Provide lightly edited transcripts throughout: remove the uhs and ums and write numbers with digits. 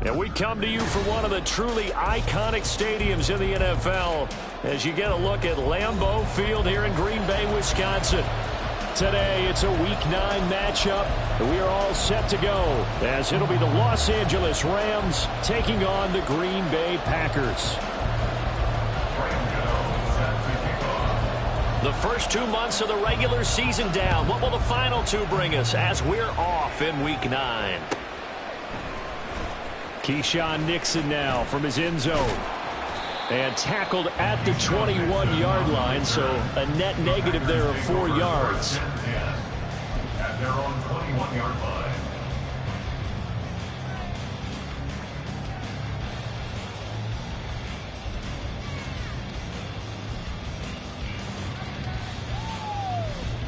And we come to you from one of the truly iconic stadiums in the NFL as you get a look at Lambeau Field here in Green Bay, Wisconsin. Today, it's a Week 9 matchup, and we are all set to go as it'll be the Los Angeles Rams taking on the Green Bay Packers. The first 2 months of the regular season down. What will the final 2 bring us as we're off in Week 9? Keyshawn Nixon now from his end zone. And tackled at the 21-yard line, so a net negative there of 4 yards. At their own 21-yard line.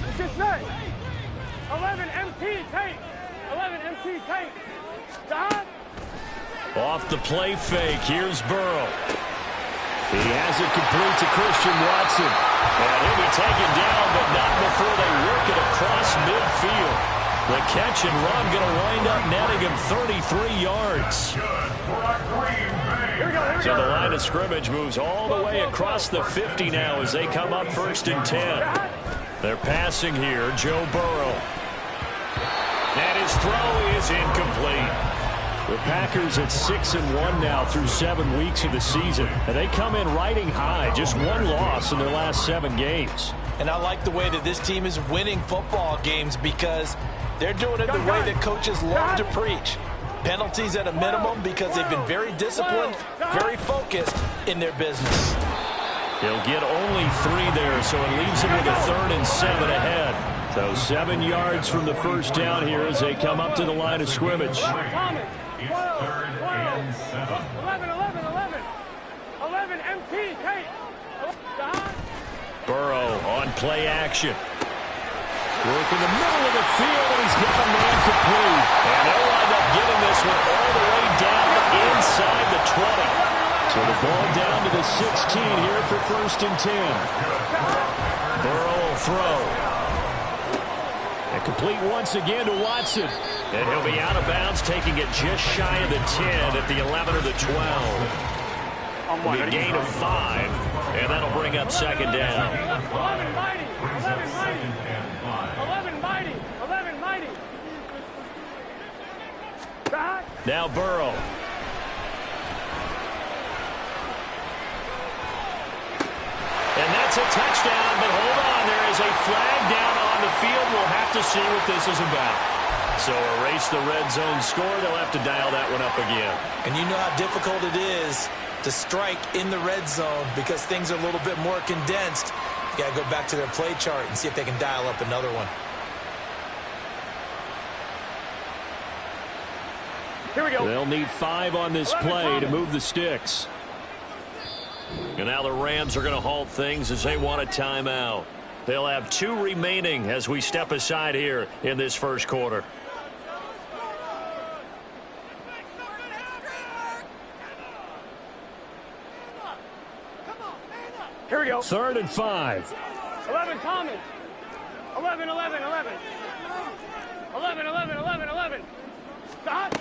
It's just set. 11 MT tape. 11 MT tape. Stop. Off the play fake, here's Burrow. He has it complete to Christian Watson. And he'll be taken down, but not before they work it across midfield. The catch and run going to wind up netting him 33 yards. So the line of scrimmage moves all the way across the 50 now as they come up 1st and 10. They're passing here, Joe Burrow. And his throw is incomplete. The Packers at 6-1 now through 7 weeks of the season. And they come in riding high, just 1 loss in their last 7 games. And I like the way that this team is winning football games because they're doing it the way that coaches love to preach. Penalties at a minimum because they've been very disciplined, very focused in their business. He'll get only 3 there, so it leaves him with a 3rd and 7 ahead. So 7 yards from the first down here as they come up to the line of scrimmage. 11 MT tape. Burrow on play action. Work in the middle of the field, and he's got a man complete. And they'll wind up getting this one all the way down inside the 20. So the ball down to the 16 here for 1st and 10. Burrow will throw. And complete once again to Watson. And he'll be out of bounds, taking it just shy of the 10 at the 11 or the 12. It'll be a gain of 5, and that'll bring up 2nd down. 11 mighty. 11 mighty. 11 mighty. 11 mighty. Now Burrow. And that's a touchdown, but hold on. There is a flag down on the field. We'll have to see what this is about. So erase the red zone score. They'll have to dial that one up again. And you know how difficult it is to strike in the red zone because things are a little bit more condensed. You got to go back to their play chart and see if they can dial up another one. Here we go. They'll need 5 on this play to move the sticks. And now the Rams are going to halt things as they want a timeout. They'll have 2 remaining as we step aside here in this first quarter. Here we go. 3rd and 5. 11 Thomas. 11. 11. Stop.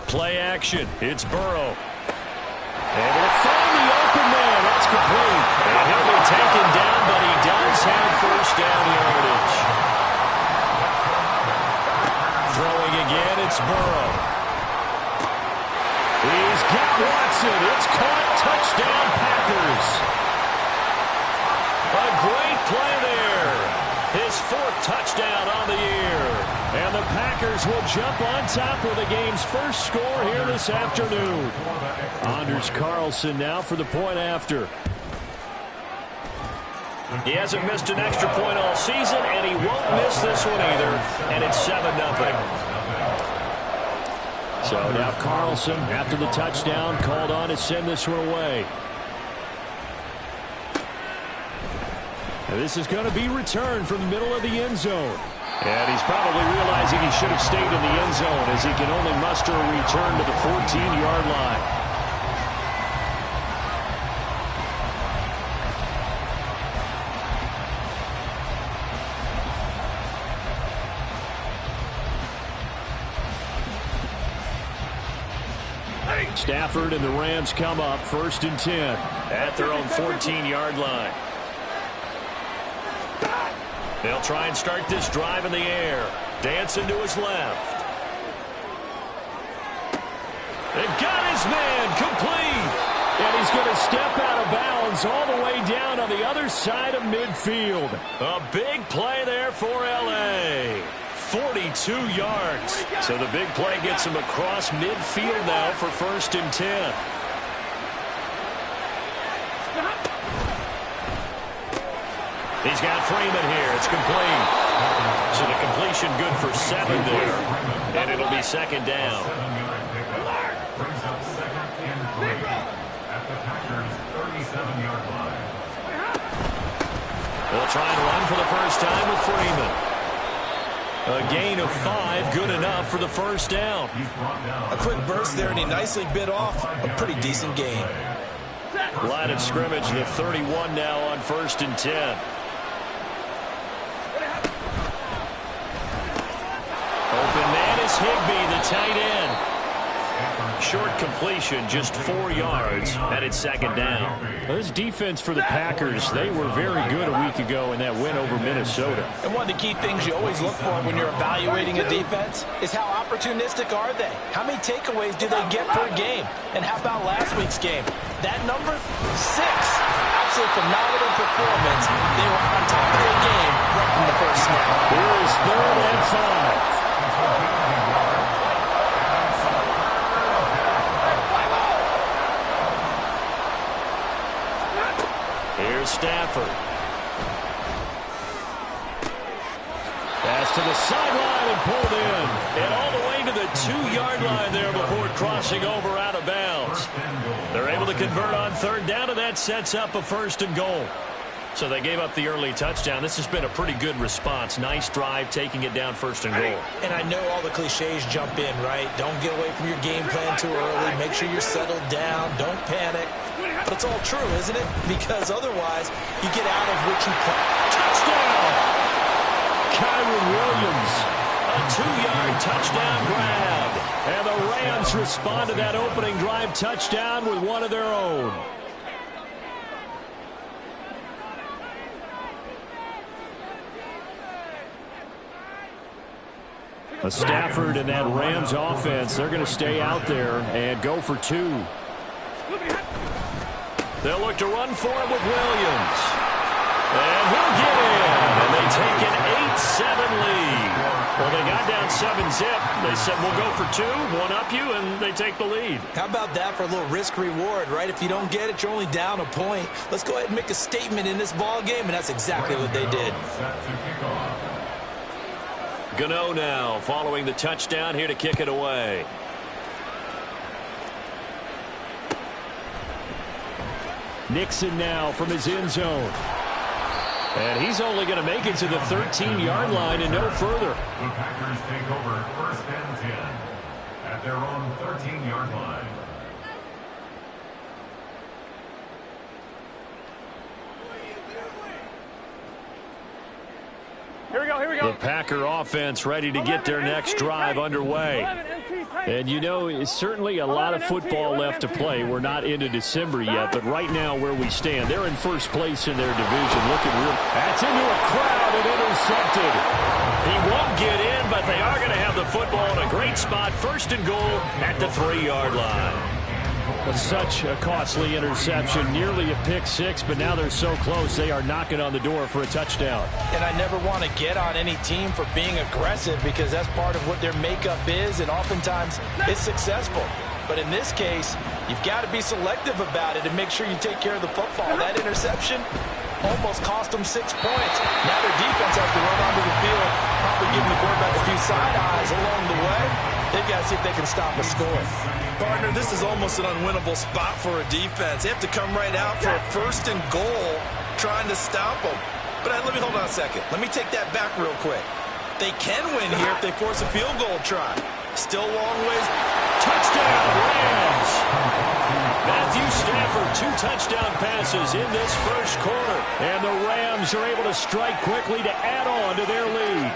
Play action. It's Burrow. Able to find the open man. That's complete. And he'll be taken down, but he does have 1st down yardage. Throwing again, it's Burrow. He's got Watson. It's caught. Touchdown, Packers. A great play there. His 4th touchdown on the year. And the Packers will jump on top with the game's first score here this afternoon. Anders Carlson now for the point after. He hasn't missed an extra point all season, and he won't miss this one either. And it's 7-0. So now Carlson, after the touchdown, called on to send this one away. And this is going to be returned from the middle of the end zone. And he's probably realizing he should have stayed in the end zone as he can only muster a return to the 14-yard line. Stafford and the Rams come up 1st and 10 at their own 14-yard line. They'll try and start this drive in the air. Dancing to his left. And got his man complete. And he's going to step out of bounds all the way down on the other side of midfield. A big play there for L.A. 42 yards. So the big play gets him across midfield now for 1st and 10. He's got Freeman here. It's complete. So the completion good for 7 there. And it'll be 2nd down. Brings up 2nd and 3 at the Packers' 37-yard line. They'll try and run for the first time with Freeman. A gain of 5, good enough for the 1st down. A quick burst there, and he nicely bit off a pretty decent gain. Line of scrimmage, the 31 now on 1st and 10. Open man is Higbee, the tight end. Short completion, just 4 yards, and it's 2nd down. Well, this defense for the Packers, they were very good a week ago in that win over Minnesota. And one of the key things you always look for when you're evaluating a defense is how opportunistic are they? How many takeaways do they get per game? And how about last week's game? That number? 6. Absolutely phenomenal performance. They were on top of their game right from the first snap. Here is 3rd and 5. Here's Stafford. Pass to the sideline and pulled in. And all the way to the 2-yard line there before crossing over out of bounds. They're able to convert on 3rd down, and that sets up a 1st and goal. So they gave up the early touchdown. This has been a pretty good response. Nice drive, taking it down 1st and goal. And I know all the cliches jump in, right? Don't get away from your game plan too early. Make sure you're settled down. Don't panic. But it's all true, isn't it? Because otherwise, you get out of what you play. Touchdown! Kyren Williams. A 2-yard touchdown grab. And the Rams respond to that opening drive touchdown with one of their own. Stafford and that Rams offense, they're going to stay out there and go for 2. They'll look to run for it with Williams. And he'll get in. And they take an 8-7 lead. Well, they got down 7-zip. They said, we'll go for 2, one up you, and they take the lead. How about that for a little risk-reward, right? If you don't get it, you're only down a point. Let's go ahead and make a statement in this ball game, and that's exactly what they did. Gano now following the touchdown here to kick it away. Nixon now from his end zone. And he's only going to make it to the 13-yard line and no further. The Packers take over 1st and 10 at their own 13-yard line. Here we go, here we go. The Packer offense ready to get their next drive underway. And, you know, it's certainly a lot of football left to play. We're not into December yet, but right now where we stand, they're in 1st place in their division. Looking real. That's into a crowd and intercepted. He won't get in, but they are going to have the football in a great spot. 1st and goal at the 3-yard line. Such a costly interception, nearly a pick 6, but now they're so close they are knocking on the door for a touchdown. And I never want to get on any team for being aggressive because that's part of what their makeup is, and oftentimes it's successful. But in this case, you've got to be selective about it and make sure you take care of the football. That interception almost cost them 6 points. Now their defense has to run onto the field, probably giving the quarterback a few side eyes along the way. They've got to see if they can stop a score. Partner, this is almost an unwinnable spot for a defense. They have to come right out for a 1st and goal trying to stop them. But let me hold on a second. Let me take that back real quick. They can win here if they force a field goal try. Still a long ways. Touchdown, Rams! Matthew Stafford, 2 touchdown passes in this 1st quarter. And the Rams are able to strike quickly to add on to their lead.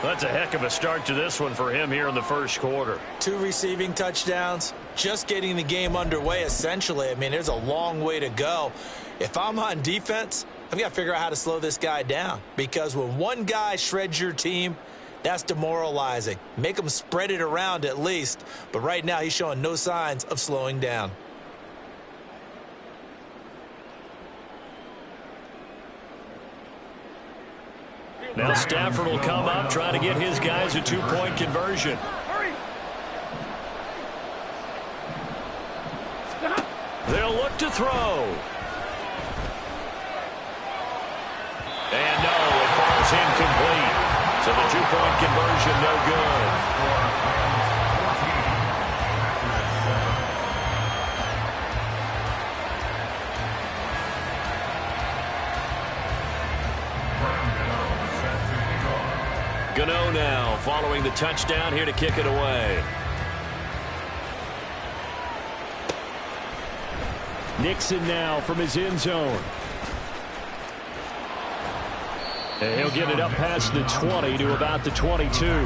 That's a heck of a start to this one for him here in the first quarter. 2 receiving touchdowns, just getting the game underway essentially. I mean, there's a long way to go. If I'm on defense, I've got to figure out how to slow this guy down, because when one guy shreds your team, that's demoralizing. Make him spread it around at least, but right now he's showing no signs of slowing down. Now Stafford will come up, trying to get his guys a 2-point conversion. They'll look to throw. And no, it falls incomplete. So the 2-point conversion, no good. Gano now following the touchdown here to kick it away. Nixon now from his end zone. And he'll get it up past the 20 to about the 22. Here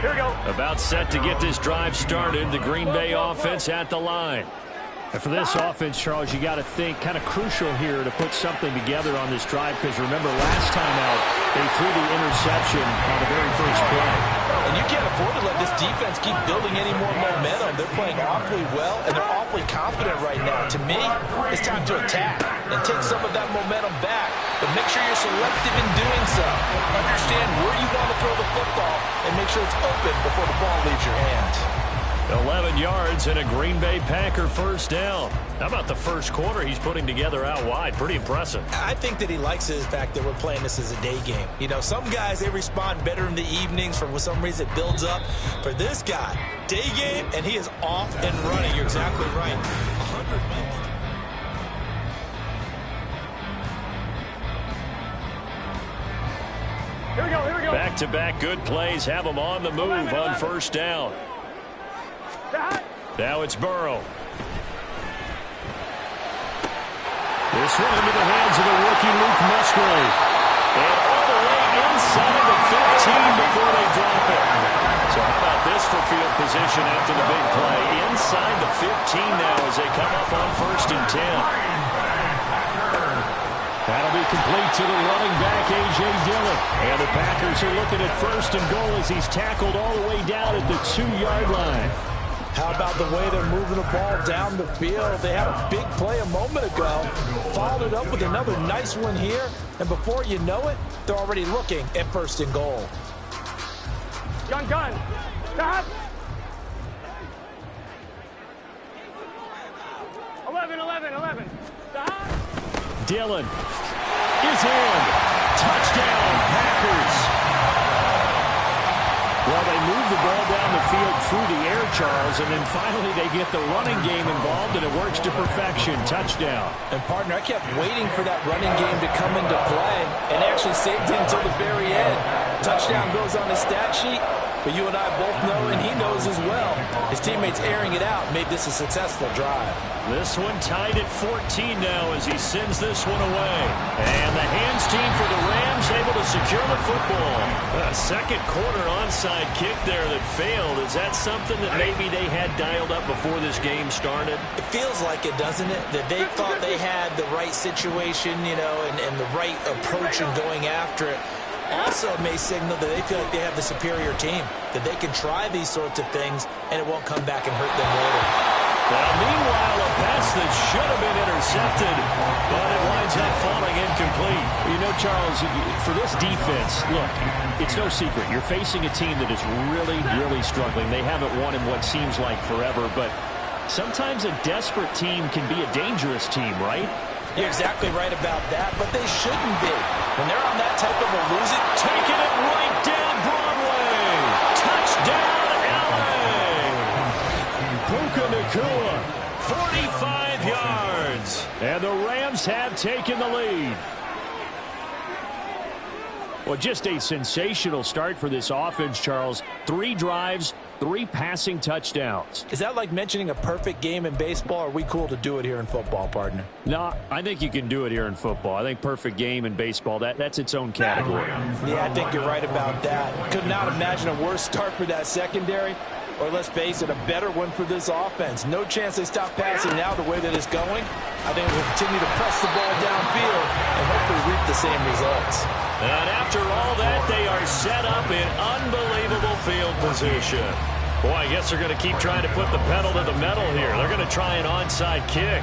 we go. About set to get this drive started. The Green Bay offense at the line. And for this offense, Charles, you got to think kind of crucial here to put something together on this drive, because remember last time out, they threw the interception on the very first play. And you can't afford to let this defense keep building any more momentum. They're playing awfully well, and they're awfully confident right now. To me, it's time to attack and take some of that momentum back, but make sure you're selective in doing so. Understand where you want to throw the football and make sure it's open before the ball leaves your hands. 11 yards and a Green Bay Packer first down. How about the first quarter he's putting together out wide? Pretty impressive. I think that he likes the fact that we're playing this as a day game. You know, some guys, they respond better in the evenings. For some reason, it builds up. For this guy, day game, and he is off and running. You're exactly right. 100 Here we go, here we go. Back-to-back good plays have him on the move on first down. Now it's Burrow. This one into the hands of the rookie Luke Musgrave. And all the way inside the 15 before they drop it. So how about this for field position after the big play? Inside the 15 now as they come up on 1st and 10. That'll be complete to the running back, A.J. Dillon. And the Packers are looking at 1st and goal as he's tackled all the way down at the 2-yard line. How about the way they're moving the ball down the field? They had a big play a moment ago, followed it up with another nice one here, and before you know it, they're already looking at 1st and goal. Gun. Stop. 11. Stop. Dillon is in. Touchdown, Packers. Well, they move the ball down the field through the air, Charles, and then finally they get the running game involved, and it works to perfection. Touchdown. And, partner, I kept waiting for that running game to come into play, and actually saved it until the very end. Touchdown goes on his stat sheet, but you and I both know, and he knows as well, his teammates airing it out made this a successful drive. This one tied at 14 now as he sends this one away. And the hands team for the Rams able to secure the football. A second quarter onside kick there that failed. Is that something that maybe they had dialed up before this game started? It feels like it, doesn't it? That they thought they had the right situation, you know, and the right approach in going after it. Also may signal that they feel like they have the superior team, that they can try these sorts of things and it won't come back and hurt them later. Well, meanwhile, a pass that should have been intercepted, but it winds up falling incomplete. You know, Charles, for this defense, look, it's no secret. You're facing a team that is really, really struggling. They haven't won in what seems like forever, but sometimes a desperate team can be a dangerous team, right? You're exactly right about that, but they shouldn't be. When they're on that type of a losing, taking it right down Broadway. Touchdown, LA. Puka Nacua, 45 yards. And the Rams have taken the lead. Well, just a sensational start for this offense, Charles. 3 drives, 3 passing touchdowns. Is that like mentioning a perfect game in baseball? Or are we cool to do it here in football, partner? No, I think you can do it here in football. I think perfect game in baseball, that's its own category. Yeah, I think you're right about that. Could not imagine a worse start for that secondary. Or let's face it, a better one for this offense. No chance they stop passing now the way that it's going. I think we'll continue to press the ball downfield and hopefully reap the same results. And after all that, they are set up in unbelievable field position. Boy, I guess they're going to keep trying to put the pedal to the metal here. They're going to try an onside kick.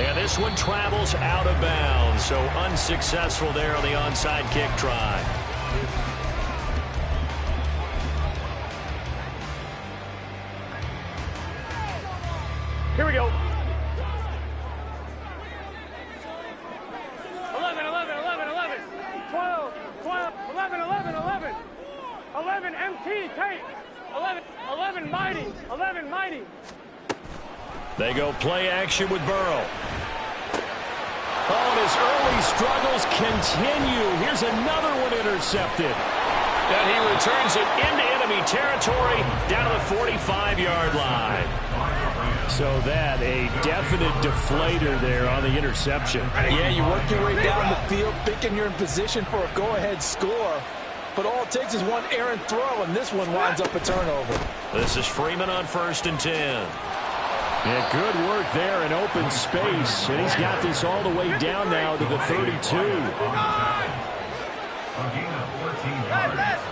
And this one travels out of bounds, so unsuccessful there on the onside kick try. Here we go. 11, 11, 11, 11. 12, 12, 11, 11, 11. 11, MT, tape. 11, 11, mighty. 11, mighty. They go play action with Burrow. Oh, and his early struggles continue. Here's another one intercepted. And he returns it into enemy territory down to the 45-yard line. So that, a definite deflator there on the interception. Yeah, you work your way down the field thinking you're in position for a go-ahead score. But all it takes is one errant throw, and this one winds up a turnover. This is Freeman on 1st and 10. Yeah, good work there in open space. And he's got this all the way down now to the 32. A gain of 14 yards.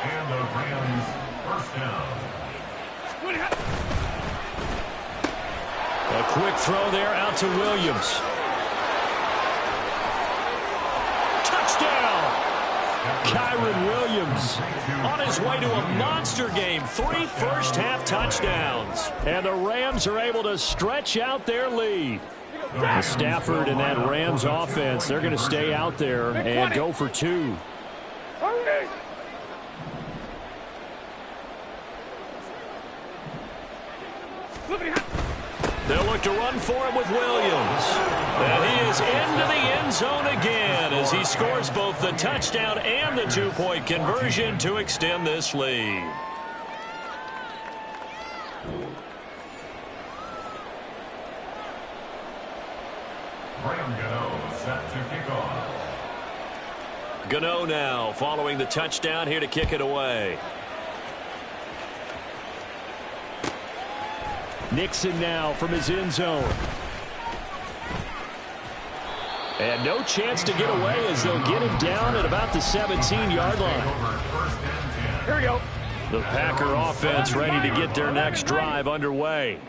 And the Rams first down. A quick throw there out to Williams. Touchdown! Kyren Williams On his way to a monster game. 3 first-half touchdowns. And the Rams are able to stretch out their lead. Stafford and that Rams offense, they're going to stay out there and go for 2. Hurry! They'll look to run for him with Williams. And he is into the end zone again as he scores both the touchdown and the 2-point conversion to extend this lead. Graham Gano set to kick off. Gano now following the touchdown here to kick it away. Nixon now from his end zone. And no chance to get away as they'll get him down at about the 17-yard line. Here we go. The Packer offense ready to get their next drive underway.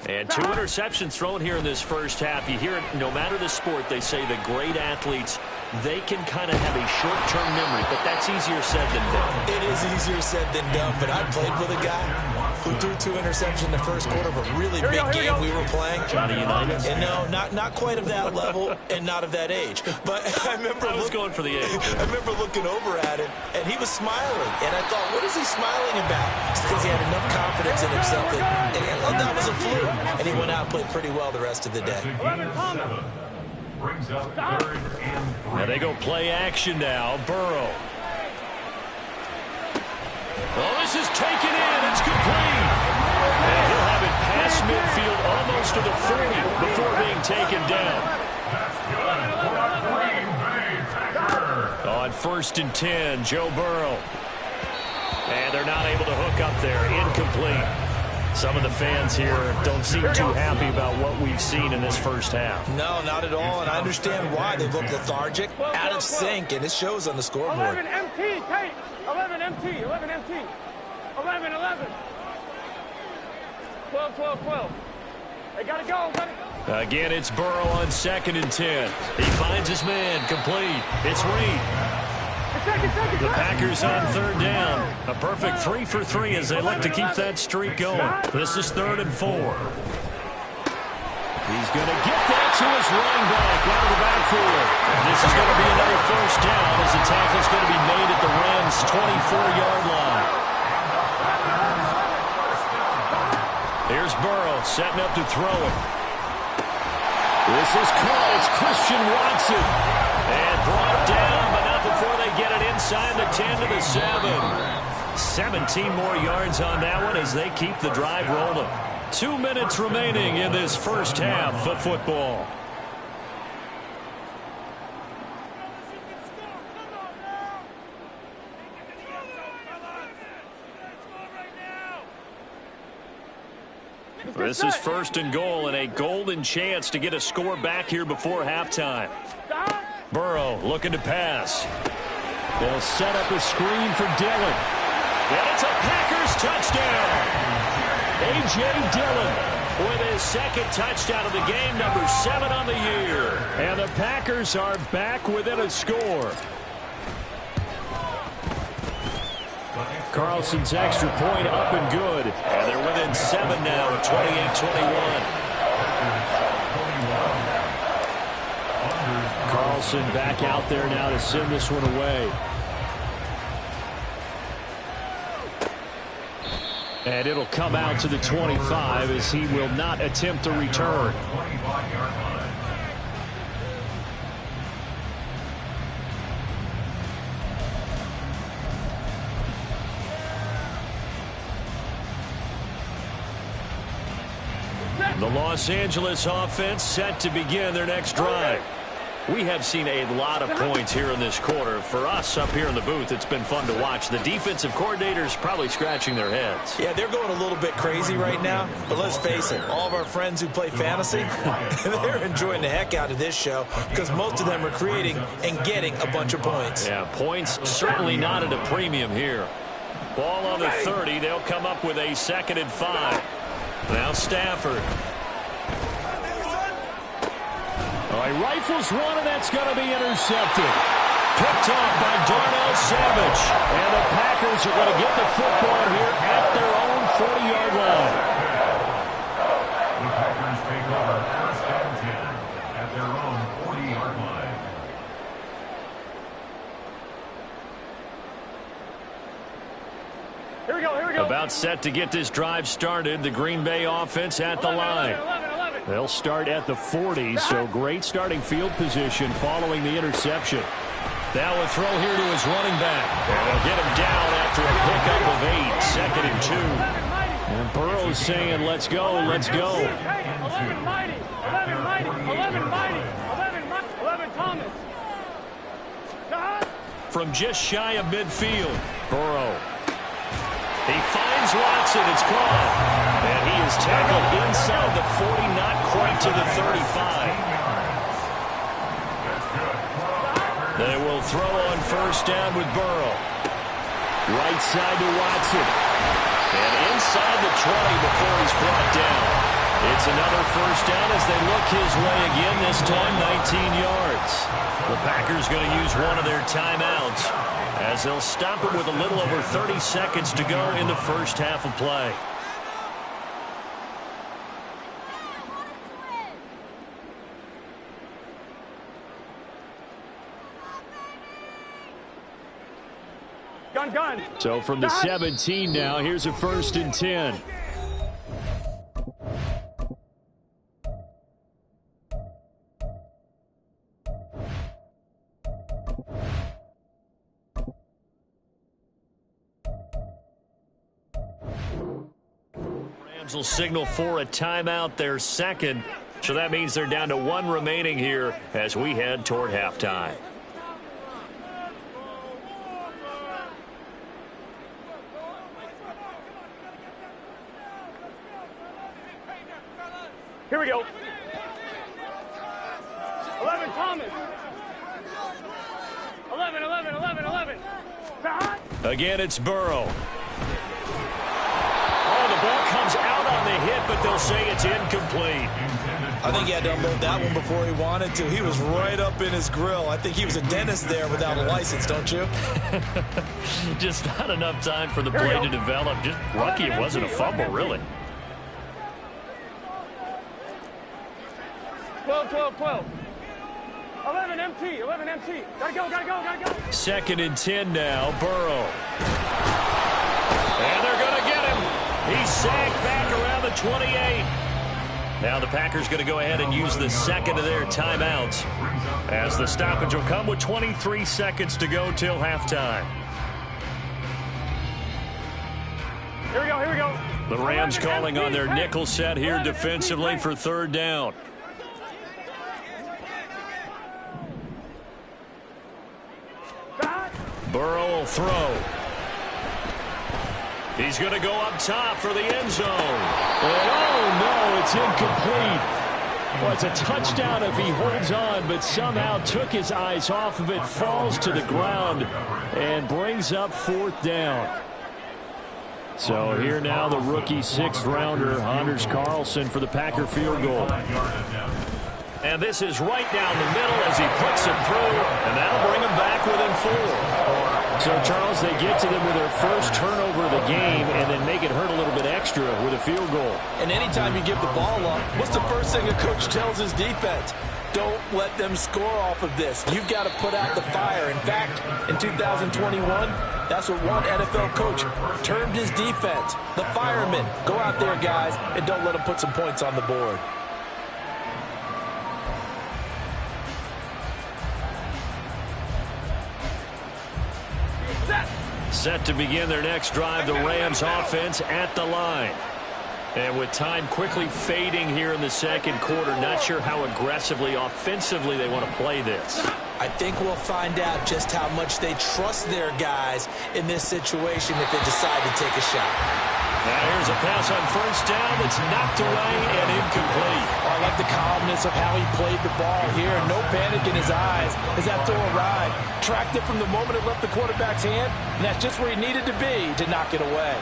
And 2 interceptions thrown here in this first half. You hear it, no matter the sport, they say the great athletes, they can kind of have a short-term memory, but that's easier said than done. It is easier said than done, but I played with a guy who threw 2 interceptions in the first quarter of a really big game we were playing. Johnny Unitas? And no, not quite of that level and not of that age. But I remember I was going for the age. I remember looking over at him, and he was smiling. And I thought, what is he smiling about? It's because he had enough confidence in himself that was a fluke. And he went out and played pretty well the rest of the day. 7 brings up 3rd and 3. Now they go play action now. Burrow. Oh, this is taken in. It's complete. And he'll have it past midfield almost to the 40 before being taken down. That's good for a Green Bay Packer. On 1st and 10, Joe Burrow. And they're not able to hook up there. Incomplete. Some of the fans here don't seem too happy about what we've seen in this first half. No, not at all, and I understand why. They look lethargic, out of sync, and it shows on the scoreboard. 11 MT, tape. 11 MT, 11 MT. 11, 11. 12, 12, 12. They gotta go, buddy. Again, it's Burrow on 2nd and 10. He finds his man, complete. It's Reed. The Packers on 3rd down. A perfect 3 for 3 as they look to keep that streak going. This is 3rd and 4. He's going to get that to his running back out of the backfield. This is going to be another first down as the tackle is going to be made at the Rams' 24-yard line. Here's Burrow setting up to throw it. This is caught. It's Christian Watson. And brought down, but not before they get it inside the 10 to the 7. 17 more yards on that one as they keep the drive rolling. 2 minutes remaining in this first half of football. This is first and goal and a golden chance to get a score back here before halftime. Burrow looking to pass. They'll set up a screen for Dillon. And it's a Packers touchdown. A.J. Dillon with his second touchdown of the game, number 7 on the year. And the Packers are back within a score. Carlson's extra point up and good. And they're within 7 now at 28-21. Carlson back out there now to send this one away. And it'll come out to the 25 as he will not attempt to return. The Los Angeles offense set to begin their next drive. We have seen a lot of points here in this quarter. For us up here in the booth, it's been fun to watch. The defensive coordinators probably scratching their heads. Yeah, they're going a little bit crazy right now. But let's face it, all of our friends who play fantasy, they're enjoying the heck out of this show because most of them are creating and getting a bunch of points. Yeah, points certainly not at a premium here. Ball on the 30. They'll come up with a 2nd and 5. Now Stafford. He rifles one, and that's going to be intercepted. Picked off by Darnell Savage. And the Packers are going to get the football here at their own 40-yard line. The Packers take over 1st and 10 at their own 40-yard line. Here we go, here we go. About set to get this drive started. The Green Bay offense at the line. 11. They'll start at the 40, so great starting field position following the interception. Now a throw here to his running back. And they'll get him down after a pickup of 8. 2nd and 2. And Burrow's saying, let's go, let's go. 11 mighty, 11 mighty, 11 mighty, 11 Thomas. From just shy of midfield, Burrow. He finds Watson. It's caught. And he is tackled inside the 40, not quite to the 35. They will throw on 1st down with Burrow. Right side to Watson. And inside the 20 before he's brought down. It's another 1st down as they look his way again, this time 19 yards. The Packers going to use one of their timeouts as they'll stop it with a little over 30 seconds to go in the first half of play. Gun. So from the 17 now, here's a 1st and 10. Rams will signal for a timeout, their 2nd. So that means they're down to 1 remaining here as we head toward halftime. Here we go. 11 Thomas. 11. Again, it's Burrow. Oh, the ball comes out on the hit, but they'll say it's incomplete. I think he had to unload that one before he wanted to. He was right up in his grill. I think he was a dentist there without a license, don't you? Just not enough time for the play to develop. Just lucky it wasn't a fumble, really. 12. 11 MT. Gotta go. 2nd and 10 now, Burrow. And they're going to get him. He's sacked back around the 28. Now the Packers going to go ahead and use the second of their timeouts as the stoppage will come with 23 seconds to go till halftime. Here we go, here we go. The Rams calling on their nickel set here defensively for third down. Burrow will throw. He's going to go up top for the end zone. And oh, no, it's incomplete. Well, it's a touchdown if he holds on, but somehow took his eyes off of it, falls to the ground, and brings up fourth down. So here now the rookie sixth-rounder, Anders Carlson, for the Packer field goal. And this is right down the middle as he puts it through, and that'll bring him back within 4. So, Charles, they get to them with their first turnover of the game and then make it hurt a little bit extra with a field goal. And anytime you give the ball up, what's the first thing a coach tells his defense? Don't let them score off of this. You've got to put out the fire. In fact, in 2021, that's what one NFL coach termed his defense. The firemen. Go out there, guys, and don't let them put some points on the board. Set to begin their next drive, the Rams offense at the line. And with time quickly fading here in the second quarter, not sure how aggressively, offensively they want to play this. I think we'll find out just how much they trust their guys in this situation if they decide to take a shot. Now here's a pass on first down that's knocked away and incomplete. I like the calmness of how he played the ball here. No panic in his eyes as that throw arrived. Tracked it from the moment it left the quarterback's hand, and that's just where he needed to be to knock it away.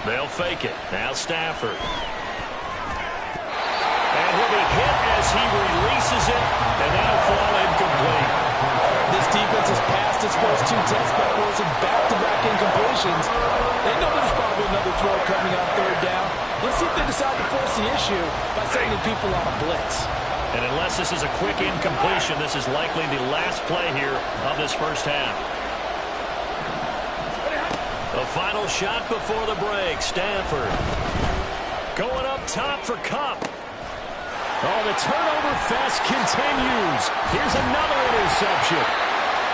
They'll fake it. Now Stafford. And he'll be hit as he releases it, and that'll fall incomplete. This defense has passed its first 2 tests by forcing back-to-back incompletions. They know there's probably another throw coming on third down. Let's see if they decide to force the issue by sending people on a blitz. And unless this is a quick incompletion, this is likely the last play here of this first half. The final shot before the break, Stafford. Going up top for Kupp. Oh, the turnover fest continues. Here's another interception.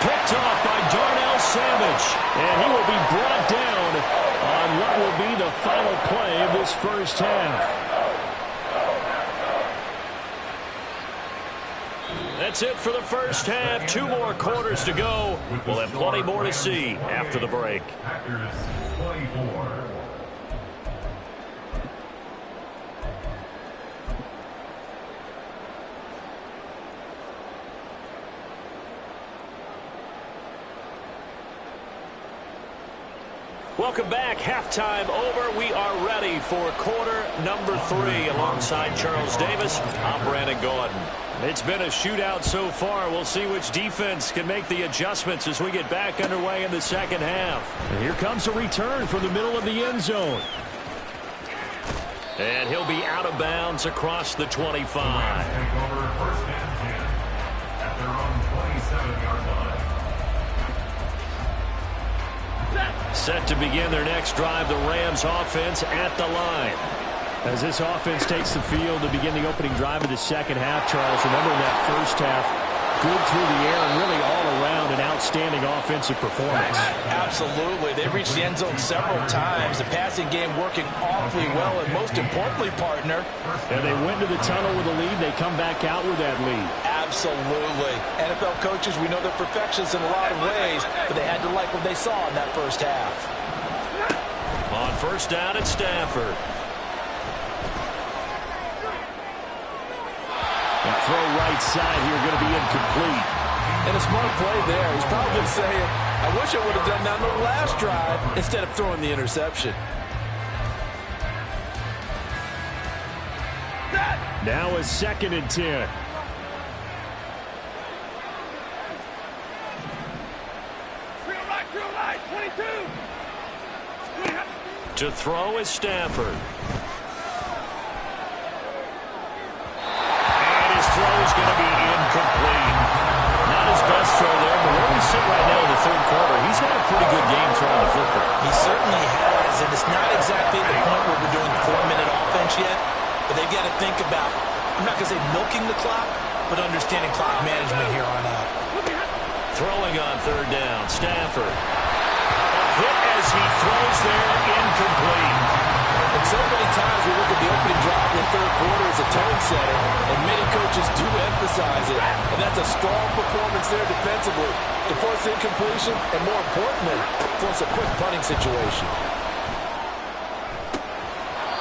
Picked off by Darnell Savage. And he will be brought down on what will be the final play of this first half. That's it for the first half. 2 more quarters to go. We'll have plenty more to see after the break. Packers 24. Welcome back. Halftime over. We are ready for quarter number 3. Alongside Charles Davis, I'm Brandon Gordon. It's been a shootout so far. We'll see which defense can make the adjustments as we get back underway in the second half. And here comes a return from the middle of the end zone. And he'll be out of bounds across the 25. Take over first and 10 at their own 27-yard line. Set to begin their next drive, the Rams offense at the line. As this offense takes the field to begin the opening drive of the second half, Charles, remember that first half, good through the air and really all around an outstanding offensive performance. Absolutely. They reached the end zone several times. The passing game working awfully well, and most importantly, partner. And they went to the tunnel with a lead. They come back out with that lead. Absolutely. NFL coaches, we know they're perfectionists in a lot of ways, but they had to like what they saw in that first half. On first down, it's Stafford. And throw right side here going to be incomplete. And a smart play there. He's probably saying, I wish I would have done that on the last drive instead of throwing the interception. Now a 2nd and 10. Drill right, 22. To throw is Stafford. Throw is going to be incomplete. Not his best throw there, but where we sit right now in the third quarter, he's had a pretty good game throwing the football. He certainly has. has, and it's not exactly the point where we're doing 4-minute offense yet, but they've got to think about, I'm not going to say milking the clock, but understanding clock management here on out. Throwing on third down, Stafford. A hit as he throws there, incomplete. And so many times we look at the opening drive in the third quarter as a tone setter, and many coaches do emphasize it. And that's a strong performance there defensively to force incompletion, and more importantly, force a quick punting situation.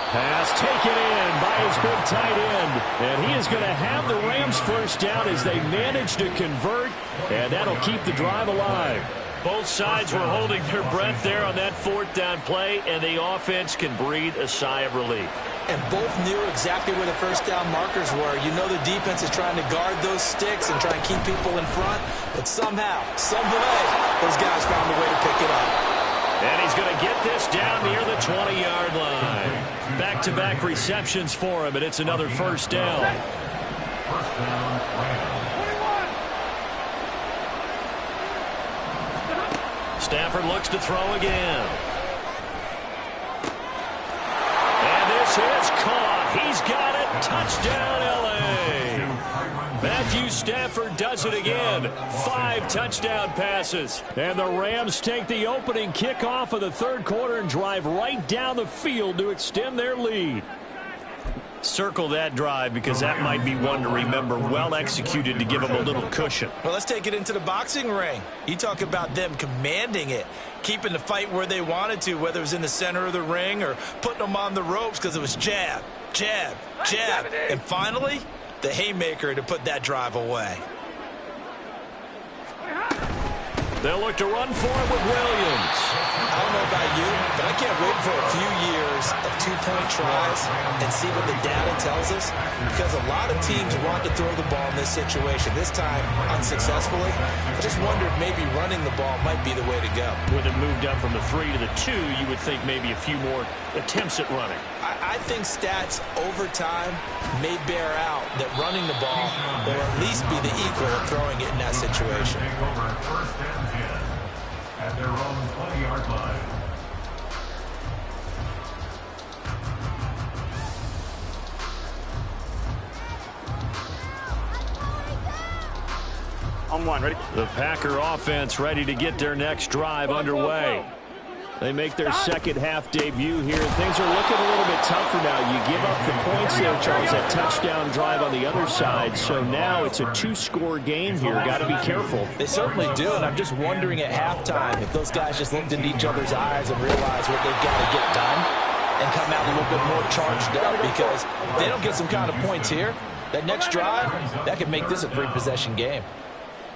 Pass taken in by his big tight end. And he is going to have the Rams first down as they manage to convert, and that'll keep the drive alive. Both sides were holding their breath there on that fourth down play, and the offense can breathe a sigh of relief. And both knew exactly where the first down markers were. You know the defense is trying to guard those sticks and try and keep people in front, but somehow, some way, those guys found a way to pick it up. And he's going to get this down near the 20-yard line. Back-to-back receptions for him, and it's another first down. First down, Rams. Stafford looks to throw again. And this is caught. He's got it. Touchdown, L.A. Matthew Stafford does it again. 5 touchdown passes. And the Rams take the opening kickoff of the third quarter and drive right down the field to extend their lead. Circle that drive because that might be one to remember. Well executed to give them a little cushion. Well, let's take it into the boxing ring. You talk about them commanding it, keeping the fight where they wanted to, whether it was in the center of the ring or putting them on the ropes because it was jab, jab, jab. And finally, the haymaker to put that drive away. They'll look to run for it with Williams. I don't know about you, but I can't wait for a few years of two-point tries and see what the data tells us, because a lot of teams want to throw the ball in this situation. This time, unsuccessfully. I just wonder if maybe running the ball might be the way to go. With it moved up from the 3 to the 2, you would think maybe a few more attempts at running. I think stats over time may bear out that running the ball will at least be the equal of throwing it in that situation. Take over first and 10 at their own 20-yard line. On one, ready? The Packer offense ready to get their next drive underway. They make their second half debut here. Things are looking a little bit tougher now. You give up the points there, Charles, that touchdown drive on the other side. So now it's a 2-score game here. Got to be careful. They certainly do, and I'm just wondering at halftime if those guys just looked into each other's eyes and realized what they've got to get done and come out a little bit more charged up, because if they don't get some kind of points here, that next drive, that could make this a 3-possession game.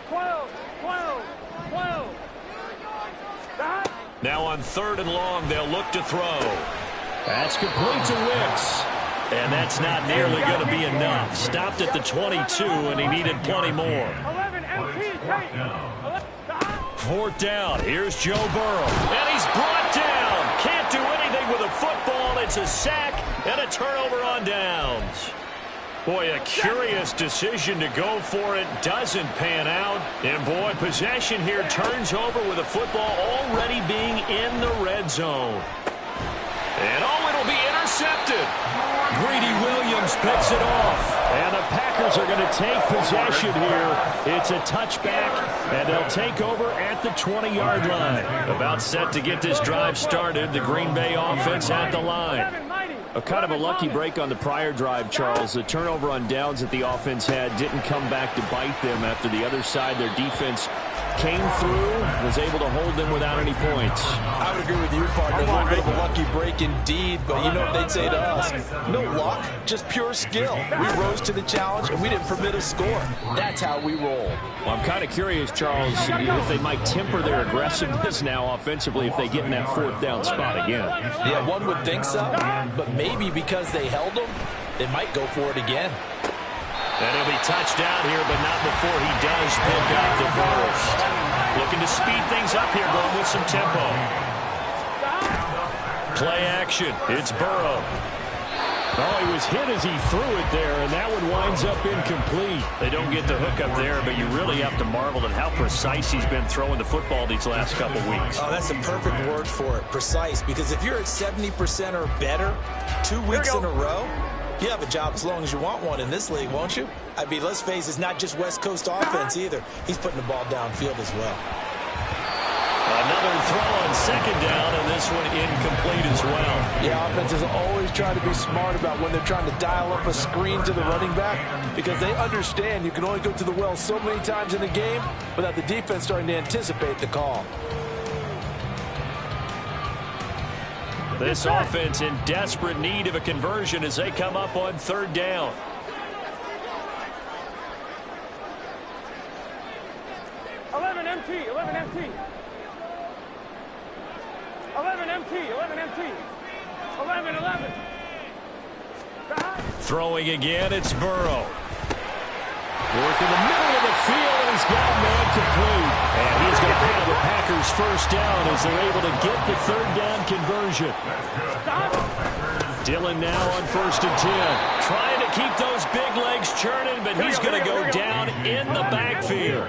12, 12, 12. Now on 3rd and long, they'll look to throw. That's complete to Wicks. And that's not nearly going to be enough. Stopped at the 22, and he needed plenty more. 11 MT, take. 4th down. Here's Joe Burrow. And he's brought down. Can't do anything with a football. It's a sack and a turnover on downs. Boy, a curious decision to go for it. Doesn't pan out. And, boy, possession here turns over with a football already being in the red zone. And, oh, it'll be intercepted. Greedy Williams picks it off. And the Packers are going to take possession here. It's a touchback, and they'll take over at the 20-yard line. About set to get this drive started. The Green Bay offense at the line. A kind of a lucky break on the prior drive, Charles. The turnover on downs that the offense had didn't come back to bite them after the other side. Their defense came through, was able to hold them without any points. I would agree with you, partner. A little bit of a lucky break indeed, but you know what they'd say to us? No luck, just pure skill. We rose to the challenge, and we didn't permit a score. That's how we roll. Well, I'm kind of curious, Charles, if they might temper their aggressiveness now offensively if they get in that 4th down spot again. Yeah, one would think so, but maybe because they held them, they might go for it again. And he'll be touched down here, but not before he does pick up the first. Looking to speed things up here, going with some tempo. Play action. It's Burrow. Oh, he was hit as he threw it there, and that one winds up incomplete. They don't get the hook up there, but you really have to marvel at how precise he's been throwing the football these last couple weeks. Oh, that's the perfect word for it, precise, because if you're at 70% or better 2 weeks in a row, you have a job as long as you want one in this league, won't you? I mean, let's face it, it's not just West Coast offense either. He's putting the ball downfield as well. Another throw on second down, and this one incomplete as well. Yeah, offenses always try to be smart about when they're trying to dial up a screen to the running back, because they understand you can only go to the well so many times in a game without the defense starting to anticipate the call. This offense in desperate need of a conversion as they come up on third down. MT, 11 MT. 11 MT, 11 MT. 11, 11. Throwing again, it's Burrow. Work in the middle of the field, and he's got a man complete. And he's going to have the Packers first down as they're able to get the third down conversion. Dillon now on 1st and 10. Trying to keep those big legs churning, but he's going to go down in the backfield.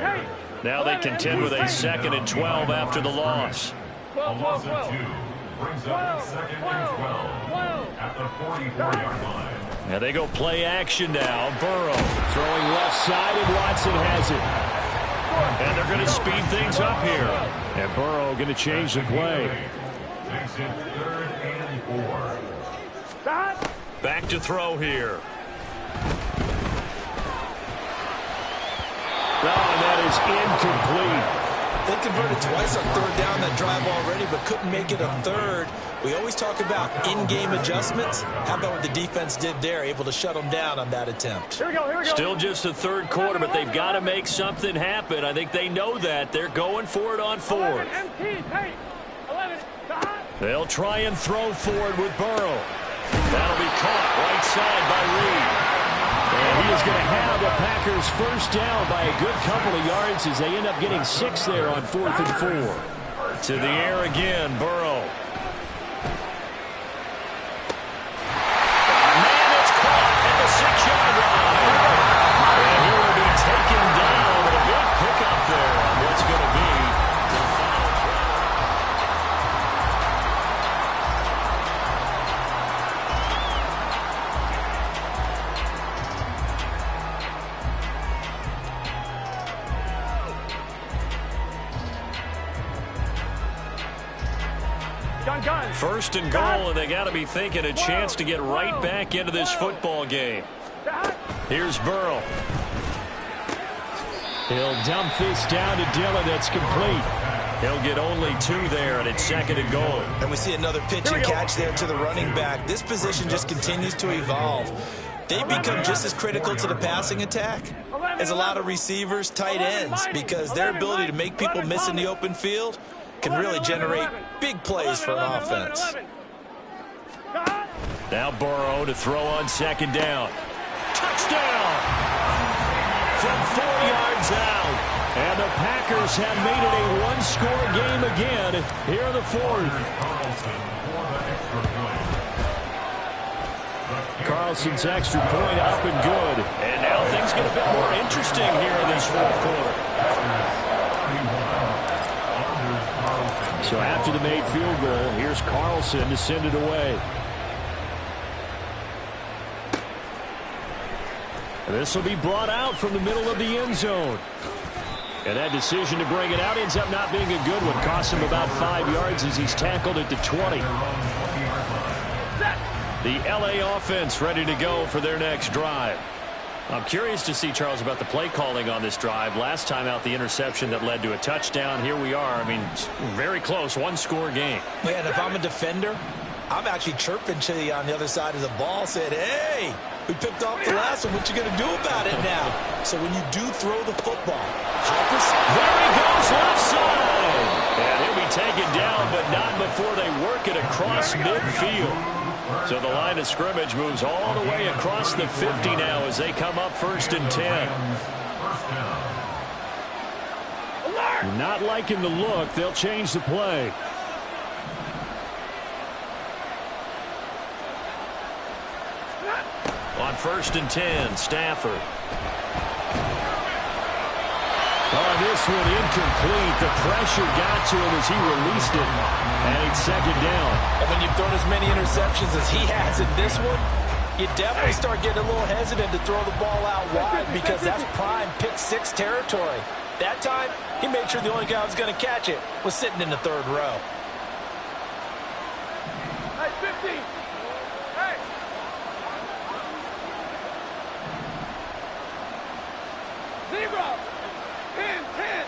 Now they contend with a 2nd and 12 after the loss. 12. Brings up 2nd and 12 at the 44-yard line. Now they go play action now. Burrow Throwing left side, and Watson has it. and they're going to speed things up here. And Burrow going to change the play. Makes it 3rd and 4. Back to throw here. Oh, and that is incomplete. They converted twice on third down that drive already, but couldn't make it a third. We always talk about in-game adjustments. How about what the defense did there, able to shut them down on that attempt? Here we go. Still just the third quarter, but they've got to make something happen. I think they know that. They're going for it on 4th. 11. They'll try and throw forward with Burrow. That'll be caught right side by Reed. And he is going to have the Packers first down by a good couple of yards as they end up getting 6 there on 4th and 4. To the air again, Burrow. Man, it's caught at the 6-yard line. And he will be taken down with a big pickup there on what's going to be the final drive. Gun. 1st and goal, and they got to be thinking a chance to get right back into this football game. Here's Burrow. He'll dump this down to Dillon. That's complete. He'll get only 2 there, and it's 2nd and goal. And we see another pitch and catch there to the running back. This position just continues to evolve. They become just as critical to the passing attack as a lot of receivers, tight ends, because their ability to make people miss in the open field can really generate big plays for an offense. Now Burrow to throw on 2nd down. Touchdown! From 4 yards out. And the Packers have made it a one-score game again here in the 4th. Carlson's extra point up and good. And now things get a bit more interesting here in this 4th quarter. So after the made field goal, here's Carlson to send it away. This will be brought out from the middle of the end zone. And that decision to bring it out ends up not being a good one. Costs him about 5 yards as he's tackled at the 20. The LA offense ready to go for their next drive. I'm curious to see, Charles, about the play calling on this drive. Last time out, the interception that led to a touchdown. Here we are. I mean, very close, one-score game. Man, if I'm a defender, I'm actually chirping to you on the other side of the ball, saying, hey, we picked off the last one. What you going to do about it now? So when you do throw the football, there he goes left side. And he'll be taken down, but not before they work it across midfield. So the line of scrimmage moves all the way across the 50 now as they come up 1st and 10. Not liking the look. They'll change the play. On 1st and 10, Stafford. On this one, incomplete. The pressure got to him as he released it. And it's 2nd down. And when you've thrown as many interceptions as he has in this one, you definitely start getting a little hesitant to throw the ball out wide because that's prime pick 6 territory. That time, he made sure the only guy who was going to catch it was sitting in the 3rd row. Hey, 50. Hey. Zero. 10, 10.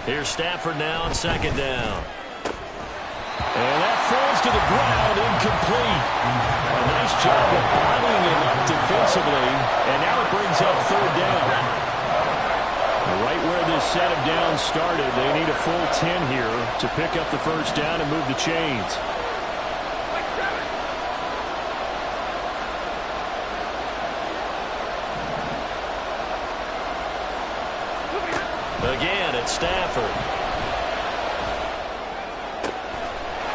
Here's Stafford now on 2nd down. And that falls to the ground, incomplete. A nice job of bottling him up defensively. And now it brings up 3rd down. Right where this set of downs started, they need a full 10 here to pick up the 1st down and move the chains. Again, it's Stafford.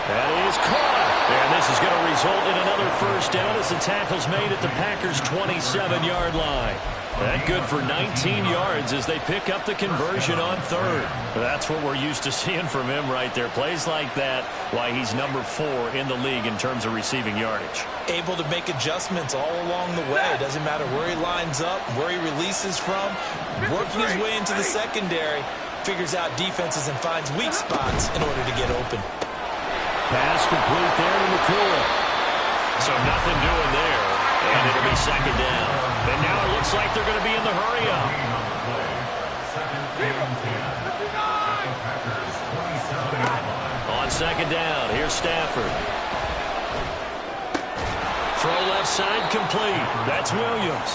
That is caught. And this is going to result in another 1st down as the tackle's made at the Packers' 27-yard line. That good for 19 yards as they pick up the conversion on 3rd. That's what we're used to seeing from him right there. Plays like that, why he's number 4 in the league in terms of receiving yardage. Able to make adjustments all along the way. Doesn't matter where he lines up, where he releases from. Working his way into the secondary, figures out defenses and finds weak spots in order to get open. Pass complete there to McCoy. So nothing doing there. And it'll be 2nd down. And now it looks like they're going to be in the hurry-up. On 2nd down, here's Stafford. Throw left side complete. That's Williams.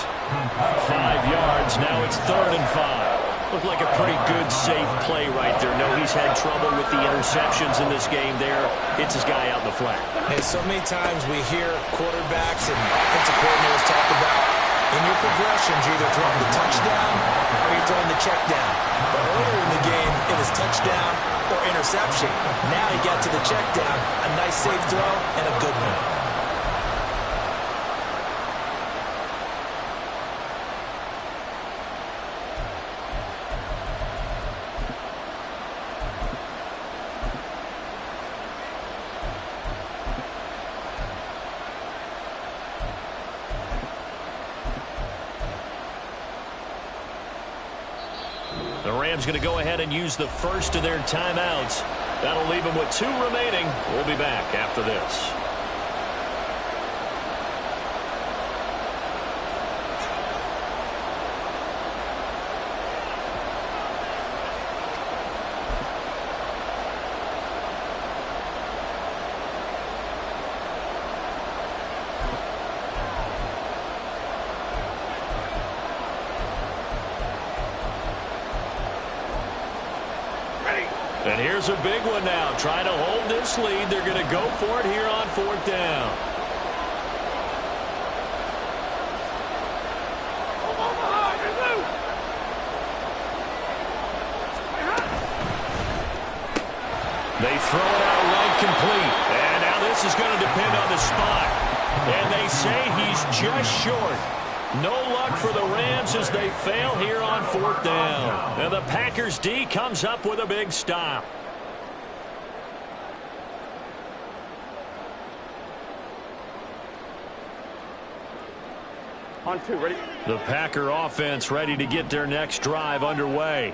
5 yards. Now it's 3rd and 5. Looked like a pretty good, safe play right there. No, he's had trouble with the interceptions in this game there. Hits his guy out in the flat. Hey, so many times we hear quarterbacks and offensive coordinators talk about in your progressions, you're either throwing the touchdown or you're throwing the check down. But earlier in the game, it was touchdown or interception. Now he got to the check down. A nice safe throw and a good one. The Rams going to go ahead and use the first of their timeouts. That'll leave them with 2 remaining. We'll be back after this. And here's a big one now. Trying to hold this lead. They're going to go for it here on 4th down. They throw it out right complete. And now this is going to depend on the spot. And they say he's just short. No luck for the Rams as they fail here on 4th down. And the Packers D comes up with a big stop. On 2, ready? The Packer offense ready to get their next drive underway.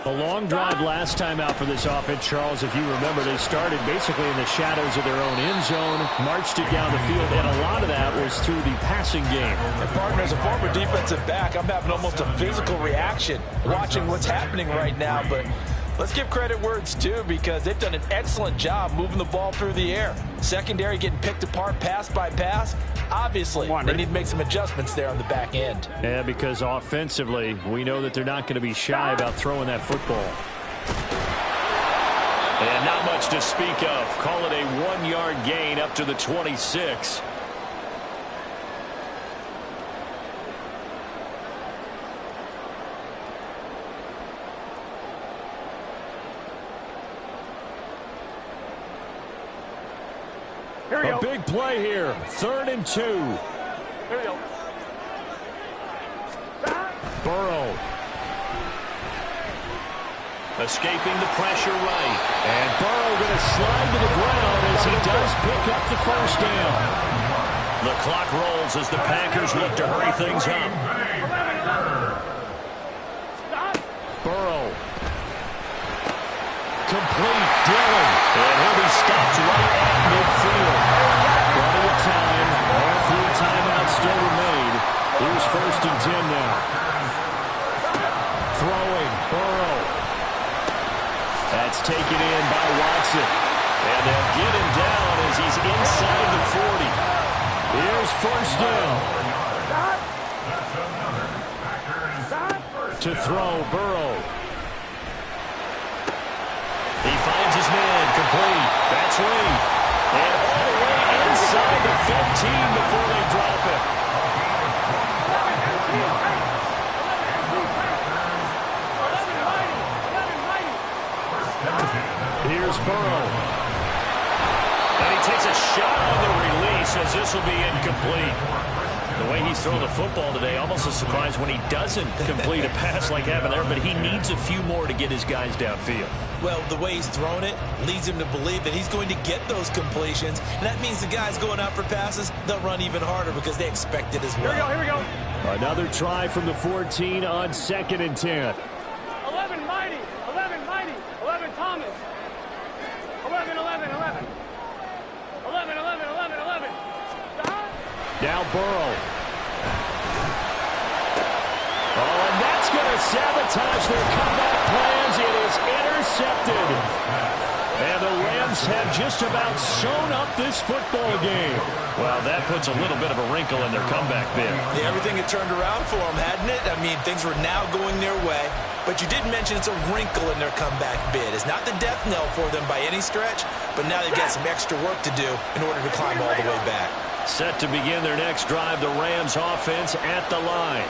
A long drive last time out for this offense, Charles. If you remember, they started basically in the shadows of their own end zone, marched it down the field, and a lot of that was through the passing game. And partner, as a former defensive back, I'm having almost a physical reaction watching what's happening right now. But let's give credit where it's due because they've done an excellent job moving the ball through the air. Secondary getting picked apart pass by pass. Obviously, they need to make some adjustments there on the back end. Yeah, because offensively, we know that they're not going to be shy about throwing that football. And not much to speak of. Call it a 1-yard gain up to the 26. A big play here. 3rd and 2. Here we go. Burrow. Escaping the pressure right. And Burrow going to slide to the ground as he does pick up the first down. The clock rolls as the Packers look to hurry things up. Burrow. Complete. Dillon. And he'll be stopped right at midfield. Plenty of time. All 3 timeouts still remain. Here's 1st and 10 now. Throwing. Burrow. That's taken in by Watson. And they'll get him down as he's inside the 40. Here's 1st down. To throw, Burrow. He finds his man, complete. That's Lee. And all the way inside the 15 before they drop it. Here's Burrow. And he takes a shot on the release as this will be incomplete. The way he's thrown the football today, almost a surprise when he doesn't complete a pass like happened there, but he needs a few more to get his guys downfield. Well, the way he's thrown it leads him to believe that he's going to get those completions. And that means the guys going out for passes, they'll run even harder because they expect it as well. Here we go. Another try from the 14 on 2nd and 10. 11 Mighty. 11 Mighty. 11 Thomas. 11, 11, 11. 11, 11, 11, 11. Now Burrow. Oh, and that's going to sabotage their comeback plans. It is intercepted. And the Rams have just about sewn up this football game. Well, that puts a little bit of a wrinkle in their comeback bid. Yeah, everything had turned around for them, hadn't it? I mean, things were now going their way. But you did mention it's a wrinkle in their comeback bid. It's not the death knell for them by any stretch, but now they've got some extra work to do in order to climb all the way back. Set to begin their next drive, the Rams offense at the line.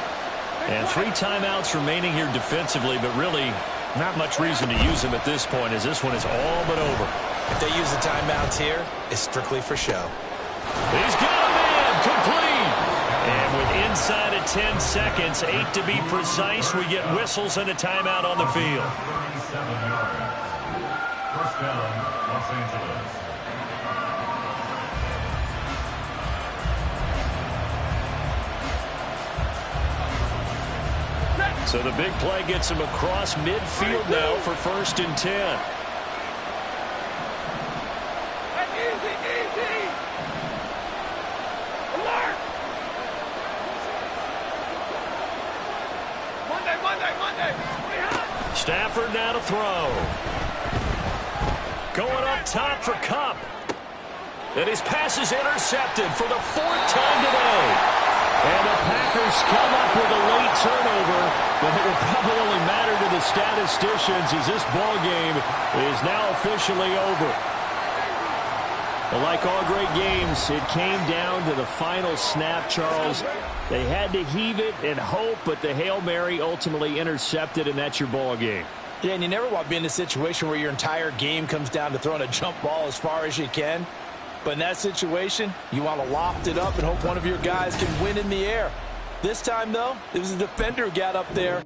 And 3 timeouts remaining here defensively, but really not much reason to use them at this point as this one is all but over. If they use the timeouts here, it's strictly for show. He's got a man, complete. And with inside of 10 seconds, 8 to be precise, we get whistles and a timeout on the field. 37 yards. First down, Los Angeles. So the big play gets him across midfield now for 1st and 10. Easy. Alert. Monday. Stafford now to throw. Going up top for Kupp. And his pass is intercepted for the 4th time today. And the Packers come up with a late turnover, but it will probably only matter to the statisticians as this ball game is now officially over. But like all great games, it came down to the final snap, Charles. They had to heave it and hope, but the Hail Mary ultimately intercepted, and that's your ball game. Yeah, and you never want to be in a situation where your entire game comes down to throwing a jump ball as far as you can. But in that situation, you want to loft it up and hope one of your guys can win in the air. This time, though, it was a defender who got up there